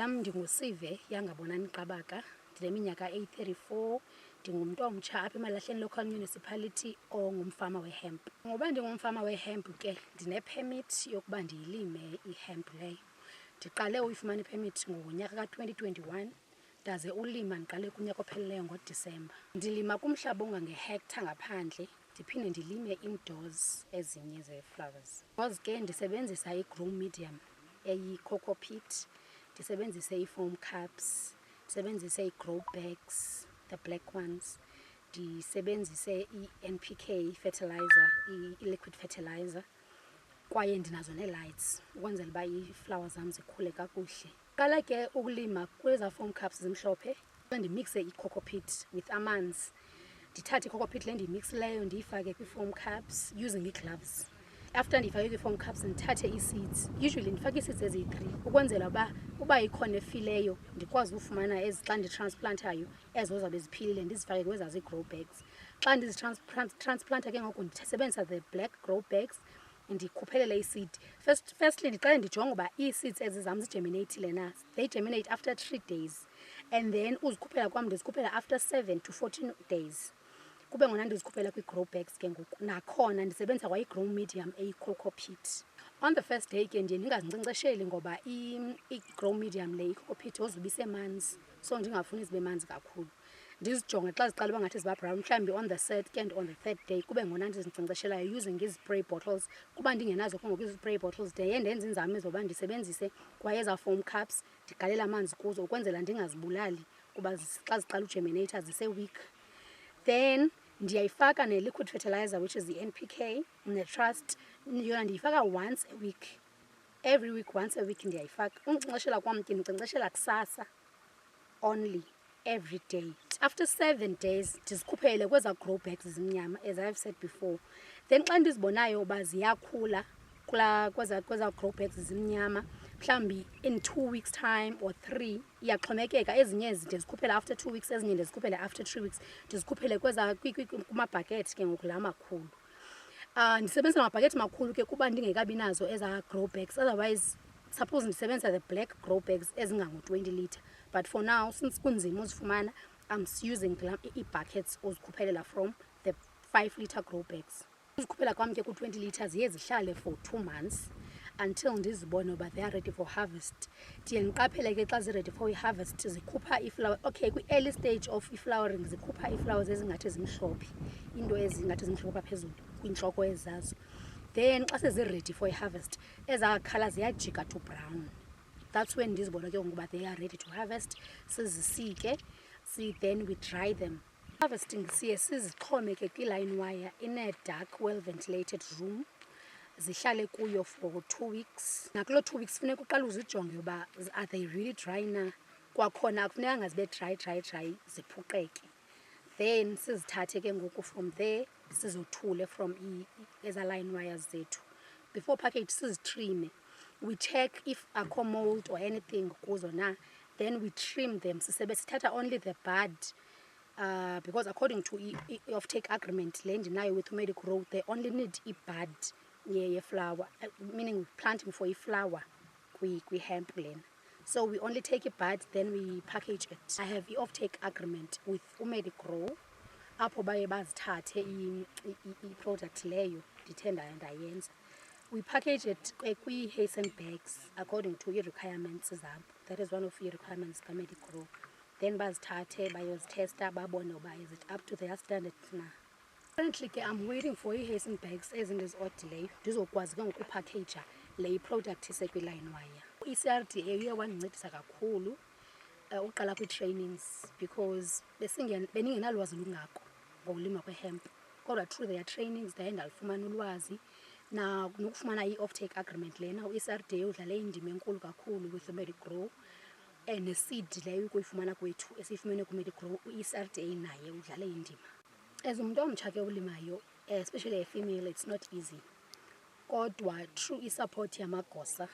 yam ndinguSive Yangabonani Qabaka, ndineminyaka 834, ndingumntu omtsha apha eMalahleni Local Municipality ongumfama wehemp. Ngoba ndingumfama wehemp ke ndine-permit yokuba ndiyilime ihemp leyo. Ndiqale uyifumana i-permit ngonyaka ka-2021, ndaze ulima ndiqale kunyaka ophelileyo ngoDisemba. Ndilima kumhlaba ongange-hectare ngaphandle, ndiphinde ndilime indoors ezinye ze-flowers. Because ke ndisebenzisa i-grow medium eyi-coco peat, ndisebenzise i-foam cups, ndisebenzise i-grow bags, the black ones, ndisebenzise i-NPK fertilizer, i-liquid fertilizer, kwaye ndinazo nee-lights ukwenzela uba ii-flowers zam zikhule kakuhle. Qala ke ukulima kweza foam cups zimhlophe, ndimixe i-coco peat with amanzi. Ndithathe i-coco peat le ndiyimixileyo ndiyifake kwi-foam cups using ii-gloves. After ndifake kwi-foam cups ndithathe ii-seeds. Usually ndifake ii-seeds eziyi-3 ukwenzela uba ikhona efileyo ndikwazi ufumana xa nditransplantayo ezo zabe ziphilile ndizifake kwezaa zii-grow bags. Xa ndizitransplanter ke ngoku ndisebenzisa the black grow bags ndikhuphelele i-seed. Firstly ndiqale ndijonge uba ii-seeds ezi zam zigerminatile na. They germinate after 3 days and then uzikhuphela kwam ndizikhuphela after 7 to 14 days. Kube ngona ndizikhuphela kwi-grow bags ke ngoku. Nakhona ndisebenzisa kwa i-grow medium eyi-coco peat. On the first day ke ndiye ndingazinkcenkcesheli ngoba i-grow medium le i-coco peat yozuba isemanzi, so ndingafuni zibe manzi kakhulu. Ndizijonge xa ziqala uba ngathi ziba brown, mhlawumbi on the second, on the third day kube ngona ndizinkcenkceshelayo using ii-spray bottles. Kuba ndingenazo ke ngoku ii-spray bottles ndiye ndenze iinzame zoba ndisebenzise kwayeza foam cups, ndigalele amanzi kuzo ukwenzela ndingazibulali kuba xa ziqala ugerminata zise-weak. Then ndiyayifaka ne-liquid fertilizer which is the NPK ne-Trust. Yona ndiyifaka once a week, every week once a week ndiyayifaka. Unkcenkceshela kwam ke ndinkcenkceshela kusasa only, every day. After 7 days ndizikhuphele kweza grow bags zimnyama as I've said before. Then xa ndizibonayo uba ziyakhula kweza grow bags zimnyama, mhlawumbi in 2 weeks time or 3, iyaxhomekeka. Ezinye ndizikhuphela after 2 weeks, ezinye ndizikhuphele after 3 weeks. Ndizikhuphele kumabhakethi ke ngoku la makhulu. Ndisebenzisa amabhakethi makhulu ke kuba ndingekabi nazo eza grow bags. Otherwise suppose ndisebenzisa the black grow bags ezingango-20 litre. But for now, since kunzima uzifumana, I'm using ii-buckets ozikhuphelela from the 5 litre grow bags. Uzikhuphela kwam ke ku-20 litres ziye zihlale for 2 months until ndizibone uba they are ready for harvest. Ndiye ndiqaphele ke xa zi-ready for i-harvest zikhupha iflower. Okay, kwi-early stage of i-flowering zikhupha ii-flowers ezingathi zimhlophe, into ezingathi zimhlophe phezulu kwiintloko ezazo. Then xa sezi-ready for i-harvest ezaa colour ziyajika to brown. That's when ndizibona ke ngokuba they are ready to harvest. Sizisike, then we dry them. Harvesting siye sizixhome ke kwi-line wire in a dark, well ventilated room, zihlale kuyo for 2 weeks. Nakuloo 2 weeks funeka uqale uzijonge uba are they really dry na. Kwakhona akufunekanga zibe dry ziphuqeke. Then sizithathe ke ngoku from there sizothule from eza line wires zethu. Before package sizitrime. We check if akho mold or anything kuzo na, then we trim them. Sithatha only the bud, because according to offtake agreement le ndinayo with Umedigrow, they only need i-bud ye-flower, meaning planting for i-flower kwi-hemp lena. So we only take a bud, then we package it. I have i-offtake agreement with Umedigrow apho baye bazithathe i-product leyo ndithe ndayenza. We package it kwi-Hasten bags according to i-requirements zabo. That is one of the requirements ka-Umedigrow. Then bazithathe bayozitesta babone uba is it up to their standards na. Currently ke I'm waiting for i-Hasten bags ezindiziodileyo ndizokwazi ke ngokupackaja le product isekwi-line wire. I-CRDA uye wandincedisa kakhulu uqala kwi-trainings because beningenalwazi lungako ngokulima kwe-hemp. Kodwa through their trainings ndaye ndalifumana ulwazi nokufumana i-offtake agreement lena. U-CRDA udlale indima enkulu kakhulu with Umedigrow, ne-seed leyo ukuyifumana kwethu esiyifumene ku-Umedigrow, i-CRDA naye udlale indima. As umuntu omtsha ke ulimayo, especially a female, it's not easy. Kodwa through i-support yamagosa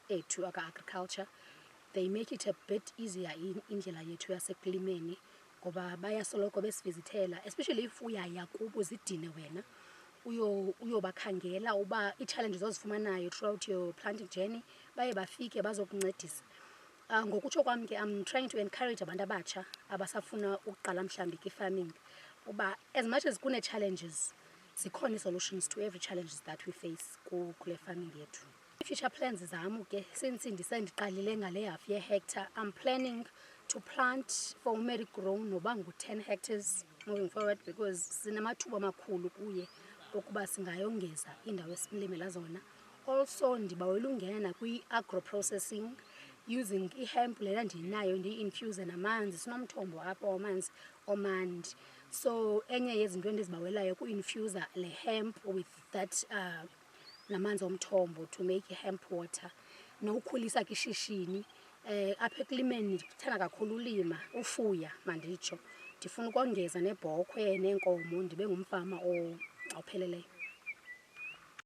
ethu aka-agriculture, they make it a bit easier indlela yethu yasekulimeni ngoba bayasoloko besivizithela, especially if uyaya kubo uzidine wena uyobakhangela uba ii-challenges ozifumanayo throughout your planting journey, baye bafike bazokuncedisa. Ngokutsho kwami ke I'm trying to encourage abantu abatsha abasafuna ukuqala mhlambi ke-farming uba as much as kune-challenges zikhona ii-solutions to every challenges that we face kule farming yethu. I-future plans zam ke since ndiqalile ngale half ye-hectare I'm planning to plant for Medi-Grow noba ngu-10 hectares moving forward because sinamathuba amakhulu kuye okuba singayongeza indawo esilimela zona. Also ndibawela ungena nakwi-agro processing using i-hemp lena ndinayo ndiyi-infuse namanzi sinomthombo apho wamanzi omandi. So enye yezinto endizibawelayo ku-infuser le hemp with that namanzi omthombo to make hemp water nokukhulisa ke ishishini. Apha ekulimeni ndithanda kakhulu ulima ufuya manditsho ndifuna ukongeza nebhokhwe neenkomo ndibe ngumfama opheleleyo.